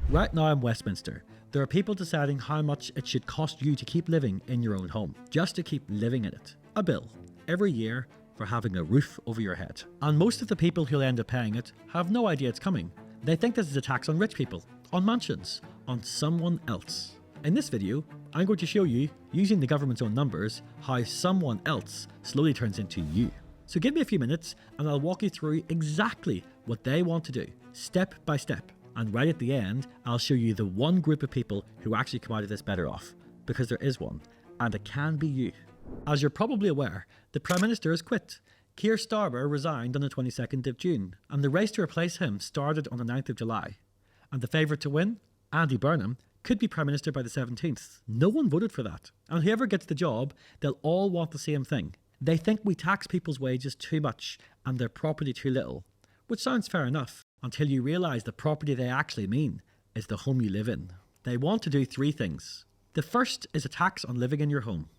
Right now in Westminster, there are people deciding how much it should cost you to keep living in your own home, just to keep living in it. A bill, every year, for having a roof over your head. And most of the people who'll end up paying it have no idea it's coming. They think this is a tax on rich people, on mansions, on someone else. In this video, I'm going to show you, using the government's own numbers, how someone else slowly turns into you. So give me a few minutes and I'll walk you through exactly what they want to do, step by step. And right at the end, I'll show you the one group of people who actually come out of this better off. Because there is one, and it can be you. As you're probably aware, the Prime Minister has quit. Keir Starmer resigned on the 22nd of June, and the race to replace him started on the 9th of July. And the favourite to win, Rise Burnham, could be Prime Minister by the 17th. No one voted for that. And whoever gets the job, they'll all want the same thing. They think we tax people's wages too much and their property too little. Which sounds fair enough, until you realise the property they actually mean is the home you live in. They want to do three things. The first is a tax on living in your home.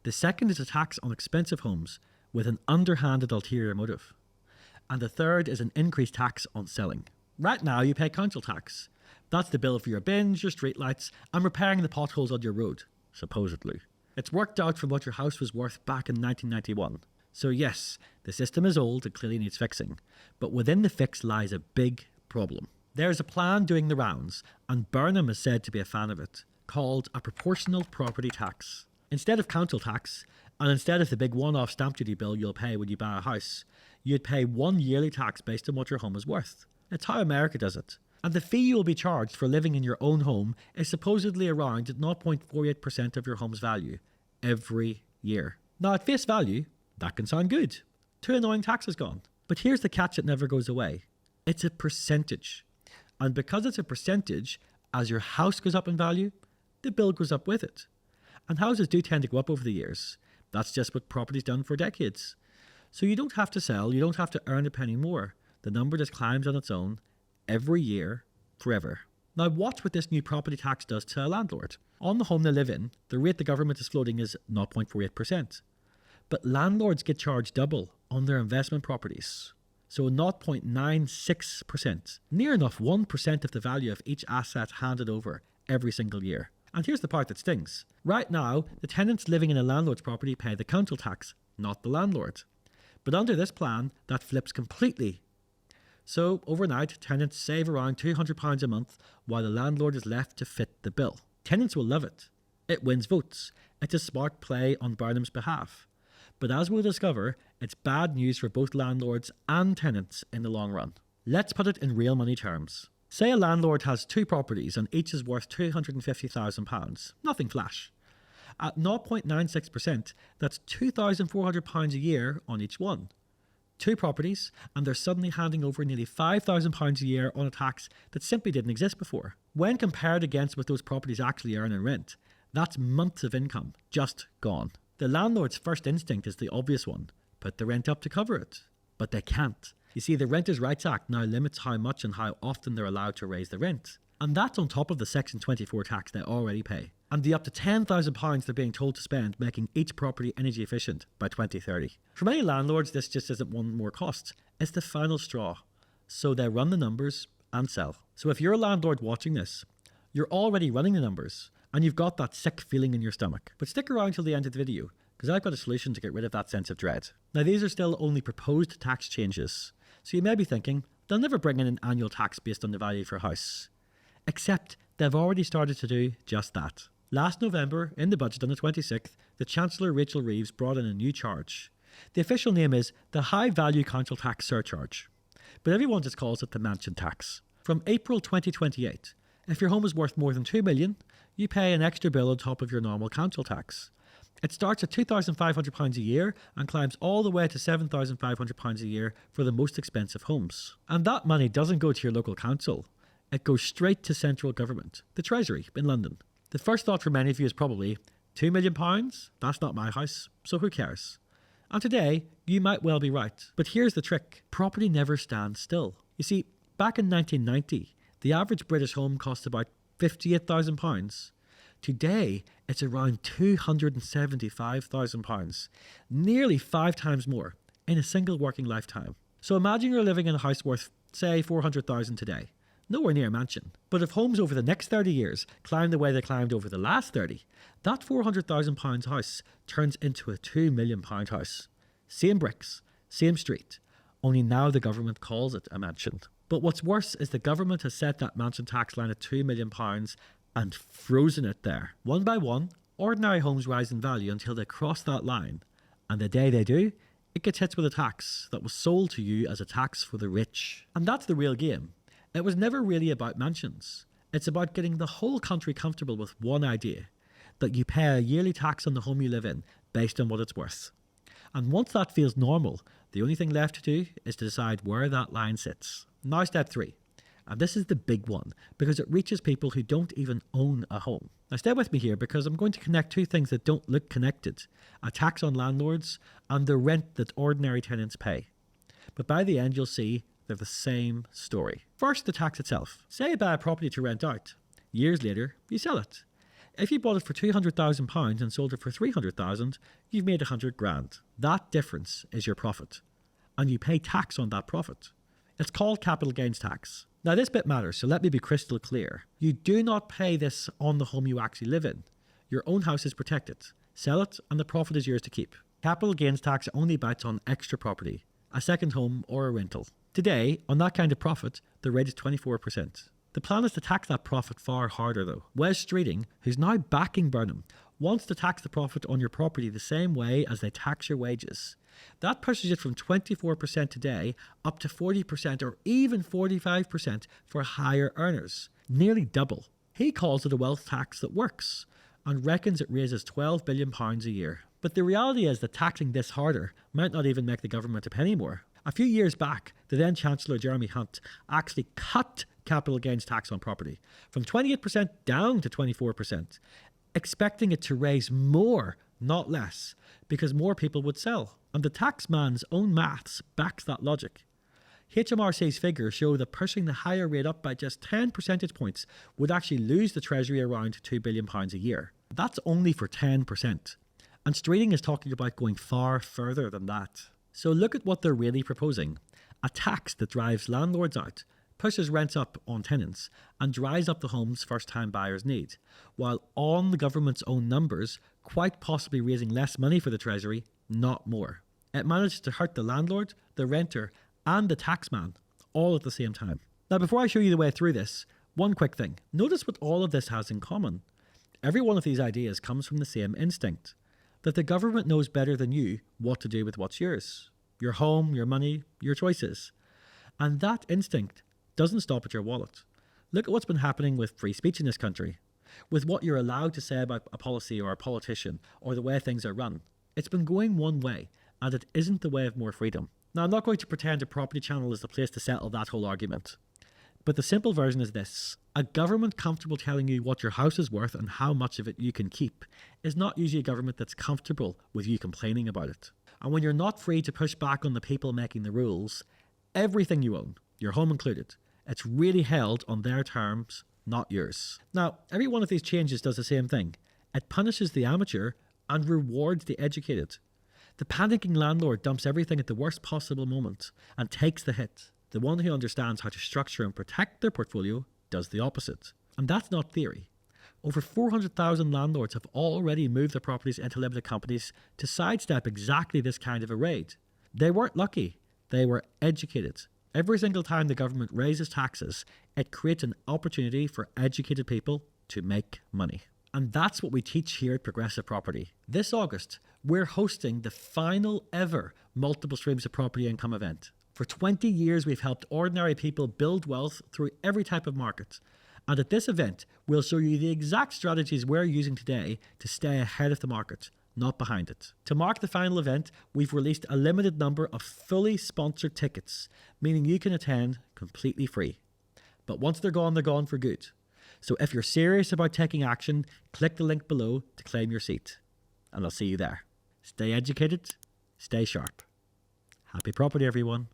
The second is a tax on expensive homes with an underhanded ulterior motive. And the third is an increased tax on selling. Right now you pay council tax. That's the bill for your bins, your streetlights, and repairing the potholes on your road, supposedly. It's worked out from what your house was worth back in 1991. So yes, the system is old and clearly needs fixing, but within the fix lies a big problem. There's a plan doing the rounds, and Burnham is said to be a fan of it, called a proportional property tax. Instead of council tax, and instead of the big one-off stamp duty bill you'll pay when you buy a house, you'd pay one yearly tax based on what your home is worth. It's how America does it. And the fee you'll be charged for living in your own home is supposedly around 0.48% of your home's value every year. Now at face value, that can sound good. 2 annoying taxes gone. But here's the catch that never goes away. It's a percentage. And because it's a percentage, as your house goes up in value, the bill goes up with it. And houses do tend to go up over the years. That's just what property's done for decades. So you don't have to sell, you don't have to earn a penny more. The number just climbs on its own every year, forever. Now watch what this new property tax does to a landlord. On the home they live in, the rate the government is floating is 0.48%. But landlords get charged double on their investment properties. So 0.96%, near enough 1% of the value of each asset handed over every single year. And here's the part that stings. Right now, the tenants living in a landlord's property pay the council tax, not the landlord. But under this plan, that flips completely. So overnight, tenants save around £200 a month while the landlord is left to fit the bill. Tenants will love it. It wins votes. It's a smart play on Burnham's behalf. But as we'll discover, it's bad news for both landlords and tenants in the long run. Let's put it in real money terms. Say a landlord has 2 properties and each is worth £250,000. Nothing flash. At 0.96%, that's £2,400 a year on each one. 2 properties, and they're suddenly handing over nearly £5,000 a year on a tax that simply didn't exist before. When compared against what those properties actually earn in rent, that's months of income just gone. The landlord's first instinct is the obvious one, put the rent up to cover it. But they can't. You see, the Renters' Rights Act now limits how much and how often they're allowed to raise the rent. And that's on top of the Section 24 tax they already pay. And the up to £10,000 they're being told to spend making each property energy efficient by 2030. For many landlords, this just isn't one more cost. It's the final straw. So they run the numbers and sell. So if you're a landlord watching this, you're already running the numbers and you've got that sick feeling in your stomach. But stick around till the end of the video, because I've got a solution to get rid of that sense of dread. Now these are still only proposed tax changes. So you may be thinking, they'll never bring in an annual tax based on the value of your house. Except they've already started to do just that. Last November, in the budget on the 26th, the Chancellor Rachel Reeves brought in a new charge. The official name is the High Value Council Tax Surcharge, but everyone just calls it the mansion tax. From April 2028, if your home is worth more than $2 million, you pay an extra bill on top of your normal council tax. It starts at £2,500 a year and climbs all the way to £7,500 a year for the most expensive homes. And that money doesn't go to your local council. It goes straight to central government, the Treasury in London. The first thought for many of you is probably, £2 million? That's not my house, so who cares? And today, you might well be right. But here's the trick. Property never stands still. You see, back in 1990, the average British home cost about £58,000. Today, it's around £275,000, nearly 5 times more in a single working lifetime. So imagine you're living in a house worth, say, £400,000 today. nowhere near a mansion. But if homes over the next 30 years climb the way they climbed over the last 30, that £400,000 house turns into a £2 million house. Same bricks, same street, only now the government calls it a mansion. But what's worse is the government has set that mansion tax line at £2 million and frozen it there. One by one, ordinary homes rise in value until they cross that line. And the day they do, it gets hit with a tax that was sold to you as a tax for the rich. And that's the real game. It was never really about mansions. It's about getting the whole country comfortable with one idea, that you pay a yearly tax on the home you live in based on what it's worth. And once that feels normal, the only thing left to do is to decide where that line sits. Now step 3. And this is the big one, because it reaches people who don't even own a home. Now stay with me here, because I'm going to connect two things that don't look connected: a tax on landlords and the rent that ordinary tenants pay. But by the end, you'll see they're the same story. First, the tax itself. Say you buy a property to rent out. Years later, you sell it. If you bought it for £200,000 and sold it for £300,000, you've made £100,000. That difference is your profit, and you pay tax on that profit. It's called capital gains tax. Now this bit matters, so let me be crystal clear. You do not pay this on the home you actually live in. Your own house is protected. Sell it and the profit is yours to keep. Capital gains tax only bites on extra property, a second home or a rental. Today, on that kind of profit, the rate is 24%. The plan is to tax that profit far harder though. Wes Streeting, who's now backing Burnham, wants to tax the profit on your property the same way as they tax your wages. That pushes it from 24% today up to 40% or even 45% for higher earners. Nearly double. He calls it a wealth tax that works and reckons it raises £12 billion a year. But the reality is that taxing this harder might not even make the government a penny more. A few years back, the then Chancellor Jeremy Hunt actually cut capital gains tax on property from 28% down to 24%, expecting it to raise more, not less, because more people would sell. And the taxman's own maths backs that logic. HMRC's figures show that pushing the higher rate up by just 10 percentage points would actually lose the Treasury around £2 billion a year. That's only for 10%. And Streeting is talking about going far further than that. So look at what they're really proposing. A tax that drives landlords out, pushes rents up on tenants, and dries up the homes first-time buyers need, while on the government's own numbers, quite possibly raising less money for the Treasury, not more. It manages to hurt the landlord, the renter, and the taxman, all at the same time. Now, before I show you the way through this, one quick thing. Notice what all of this has in common. Every one of these ideas comes from the same instinct, that the government knows better than you what to do with what's yours. Your home, your money, your choices. And that instinct doesn't stop at your wallet. Look at what's been happening with free speech in this country, with what you're allowed to say about a policy or a politician or the way things are run. It's been going one way, and it isn't the way of more freedom. Now, I'm not going to pretend a property channel is the place to settle that whole argument. But the simple version is this. A government comfortable telling you what your house is worth and how much of it you can keep is not usually a government that's comfortable with you complaining about it. And when you're not free to push back on the people making the rules, everything you own, your home included, it's really held on their terms, not yours. Now, every one of these changes does the same thing. It punishes the amateur and rewards the educated. The panicking landlord dumps everything at the worst possible moment and takes the hit. The one who understands how to structure and protect their portfolio does the opposite. And that's not theory. Over 400,000 landlords have already moved their properties into limited companies to sidestep exactly this kind of a raid. They weren't lucky. They were educated. Every single time the government raises taxes, it creates an opportunity for educated people to make money. And that's what we teach here at Progressive Property. This August, we're hosting the final ever multiple streams of property income event. For 20 years, we've helped ordinary people build wealth through every type of market. And at this event, we'll show you the exact strategies we're using today to stay ahead of the market, not behind it. To mark the final event, we've released a limited number of fully sponsored tickets, meaning you can attend completely free. But once they're gone for good. So if you're serious about taking action, click the link below to claim your seat. And I'll see you there. Stay educated, stay sharp. Happy property, everyone.